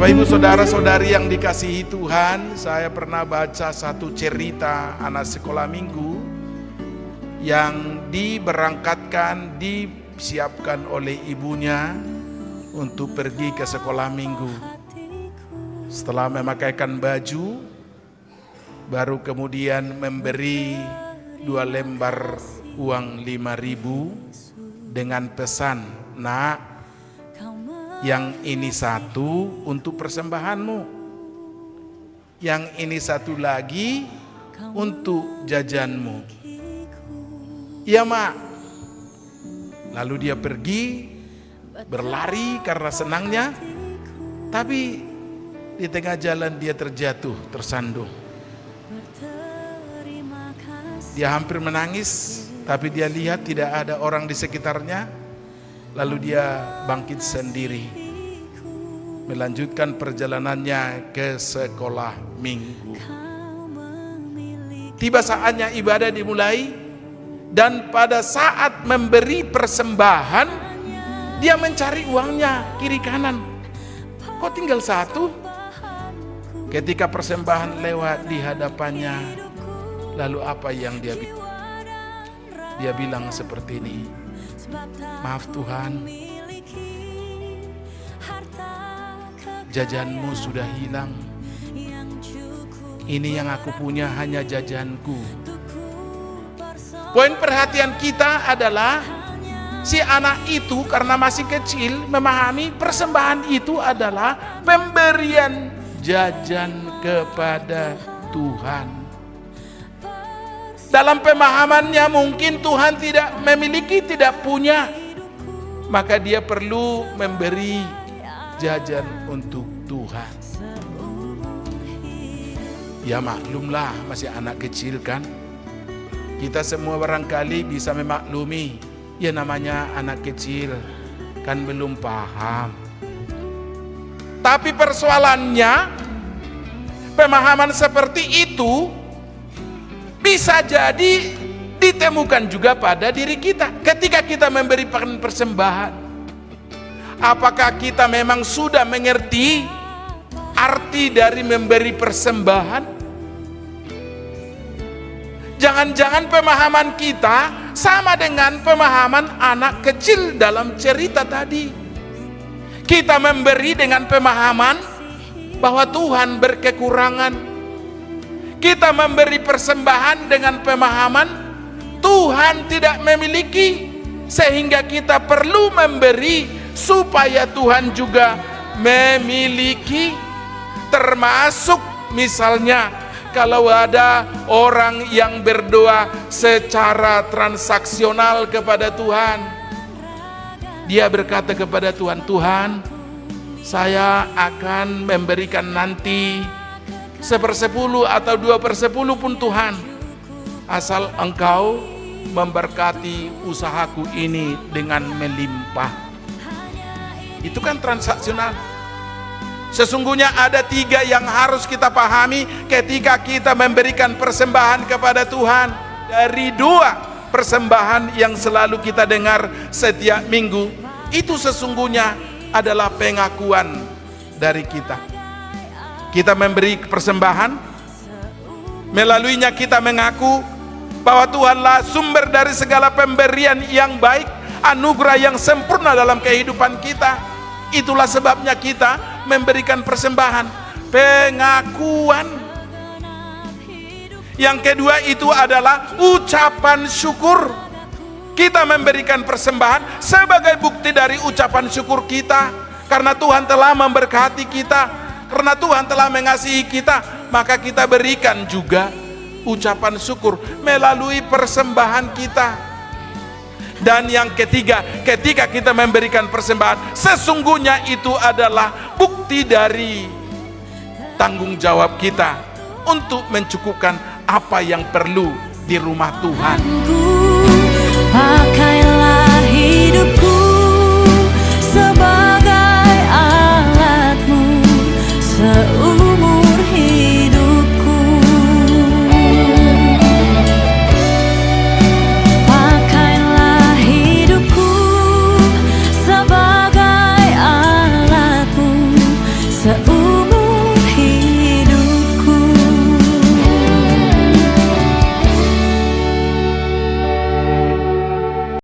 Bapak Ibu Saudara-saudari yang dikasihi Tuhan, saya pernah baca satu cerita anak sekolah minggu yang diberangkatkan, disiapkan oleh ibunya untuk pergi ke sekolah minggu. Setelah memakaikan baju, baru kemudian memberi 2 lembar uang 5.000 dengan pesan, "Nak, yang ini satu untuk persembahanmu, yang ini satu lagi untuk jajanmu." "Iya, Mak." Lalu dia pergi berlari karena senangnya, tapi di tengah jalan dia terjatuh, tersandung. Dia hampir menangis, tapi dia lihat tidak ada orang di sekitarnya. Lalu dia bangkit sendiri, melanjutkan perjalanannya ke sekolah minggu. Tiba saatnya ibadah dimulai, dan pada saat memberi persembahan, dia mencari uangnya kiri kanan. Kok tinggal satu? Ketika persembahan lewat di hadapannya, lalu apa yang dia bilang? Dia bilang seperti ini, "Maaf Tuhan, jajanmu sudah hilang. Ini yang aku punya hanya jajanku." Poin perhatian kita adalah si anak itu karena masih kecil memahami persembahan itu adalah pemberian jajan kepada Tuhan. Dalam pemahamannya mungkin Tuhan tidak memiliki, tidak punya, maka dia perlu memberi jajan untuk Tuhan. Ya maklumlah, masih anak kecil kan. Kita semua barangkali bisa memaklumi, ya namanya anak kecil kan belum paham. Tapi persoalannya, pemahaman seperti itu bisa jadi ditemukan juga pada diri kita ketika kita memberi persembahan. Apakah kita memang sudah mengerti arti dari memberi persembahan? Jangan-jangan pemahaman kita sama dengan pemahaman anak kecil dalam cerita tadi. Kita memberi dengan pemahaman bahwa Tuhan berkekurangan. Kita memberi persembahan dengan pemahaman Tuhan tidak memiliki, sehingga kita perlu memberi supaya Tuhan juga memiliki. Termasuk misalnya kalau ada orang yang berdoa secara transaksional kepada Tuhan, dia berkata kepada Tuhan, "Tuhan, saya akan memberikan nanti 1/10 atau 2/10 pun Tuhan, asal Engkau memberkati usahaku ini dengan melimpah." Itu kan transaksional. Sesungguhnya ada 3 yang harus kita pahami ketika kita memberikan persembahan kepada Tuhan. Dari 2 persembahan yang selalu kita dengar setiap minggu, itu sesungguhnya adalah pengakuan dari kita. Kita memberi persembahan, melaluinya kita mengaku bahwa Tuhanlah sumber dari segala pemberian yang baik, anugerah yang sempurna dalam kehidupan kita. Itulah sebabnya kita memberikan persembahan, pengakuan. Yang kedua itu adalah ucapan syukur. Kita memberikan persembahan sebagai bukti dari ucapan syukur kita, karena Tuhan telah memberkati kita, karena Tuhan telah mengasihi kita, maka kita berikan juga ucapan syukur melalui persembahan kita. Dan yang ketiga, ketika kita memberikan persembahan, sesungguhnya itu adalah bukti dari tanggung jawab kita untuk mencukupkan apa yang perlu di rumah Tuhan.